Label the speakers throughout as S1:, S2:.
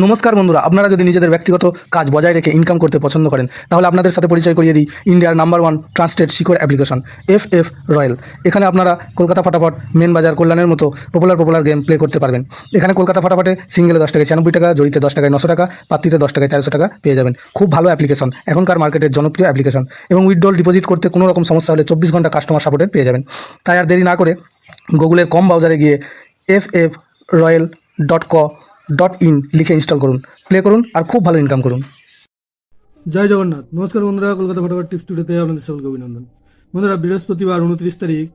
S1: নমস্কার বন্ধুরা, আপনারা যদি নিজেদের ব্যক্তিগত কাজ বজায় রেখে ইনকাম করতে পছন্দ করেন তাহলে আপনাদের সাথে পরিচয় করিয়ে দিই ইন্ডিয়ার নাম্বার 1 ট্রান্সটেড শিকড় অ্যাপ্লিকেশন FF রয়্যাল। এখানে আপনারা কলকাতা ফাটাফট, মেন বাজার, কল্যাণের মতো পপুলার গেম প্লে করতে পারবেন। এখানে কলকাতা ফাটাফটে সিঙ্গেলে 10 টাকায় 96 টাকা, জড়িতে 10 টাকায় 900 টাকা, পাত্রিতে 10 টাকায় 1300 টাকা পেয়ে যাবেন। খুব ভালো অ্যাপ্লিকেশন, এখনকার মার্কেটের জনপ্রিয় অ্যাপ্লিকেশন এবং উইথড্রল ডিপোজিট করতে কোনো রকম সমস্যা হলে 24 ঘন্টা কাস্টমার সাপোর্টের পেয়ে যাবেন। তাই আর দেরি না করে গুগলের কম ব্রাউজারে গিয়ে ffroyal.co.in লিখে ইনস্টল করুন, প্লে করুন আর খুব ভালো ইনকাম করুন।
S2: জয় জগন্নাথ। নমস্কার বন্ধুরা, কলকাতা ফটাফট টিপস টুডেতে আপনাদের সকলকে অভিনন্দন। বন্ধুরা, বৃহস্পতিবার 29 তারিখ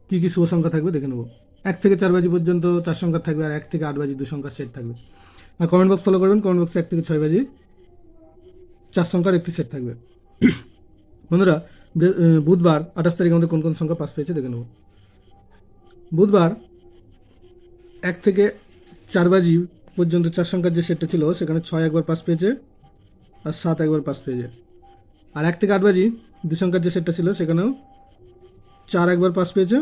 S2: কী কী শুভ সংখ্যা থাকবে দেখে নেব। 1 থেকে 4 বাজি পর্যন্ত 4 সংখ্যা থাকবে, আর 1 থেকে 8 বাজি 2 সংখ্যার সেট থাকবে। আর কমেন্ট বক্স ফলো করবেন, কমেন্ট বক্সে 1 থেকে 6 বাজি 4 সংখ্যার একটি সেট থাকবে। বন্ধুরা, বুধবার 28 তারিখ আমাদের কোন কোন সংখ্যা পাস পেয়েছে দেখে নেব। বুধবার 1 থেকে 4 বাজি পর্যন্ত 4 সংখ্যার যে সেটটা ছিল সেখানে 6 একবার পাস পেয়েছে আর 7 একবার পাস পেয়েছে। আর 1 থেকে 8 বাজি 2 সংখ্যার যে সেটটা ছিল সেখানেও 4 একবার পাস পেয়েছে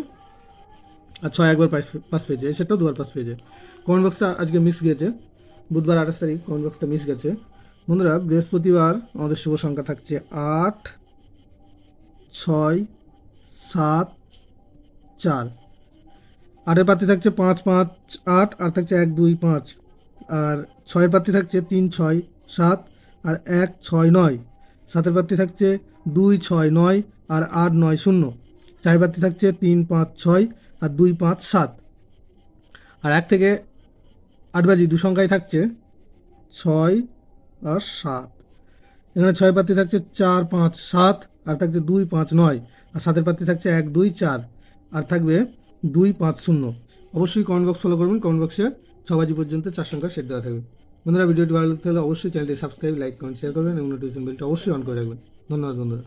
S2: আর 6 একবার পাস পেয়েছে। এই সেটটাও 2বার পাস পেয়েছে। কমেন্ট বক্সটা আজকে মিস গেছে, বুধবার 28 তারিখ কমেন্ট বক্সটা মিস গেছে। বন্ধুরা, বৃহস্পতিবার আমাদের শুভ সংখ্যা থাকছে 8, 6, 7, 4। 8-এর প্রার্থী থাকছে 5, 5, 8, আর থাকছে 1, 2, 5। আর 6-এর প্রার্থী থাকছে 3, 6, 7, আর 1, 6, 9। 7-এর প্রার্থী থাকছে 2, 6, 9, আর 8, 9, 0। 4-এর প্রার্থী থাকছে 3, 5, 6, আর 2, 5, 7। আর 1 থেকে 8 বাজি 2 সংখ্যায় থাকছে 6 আর 7। এখানে 6-এর প্রার্থী থাকছে 4, 5, 7, আর থাকছে 2, 5, 9। আর 7-এর প্রার্থী থাকছে 1, 2, 4, আর থাকবে 2, 5, 0। অবশ্যই কমেন্ট বক্স ফলো করবেন, কমেন্ট বক্সে 6 বাজি পর্যন্ত 4 সংখ্যার সেট দেওয়া থাকবে। বন্ধুরা, ভিডিওটি ভালো লাগতে হলে অবশ্যই চ্যানেলটি সাবস্ক্রাইব, লাইক, কমেন্ট, শেয়ার করবেন এবং নোটিফিকেশন বেলটা অবশ্যই অন করে রাখবেন। ধন্যবাদ বন্ধুরা।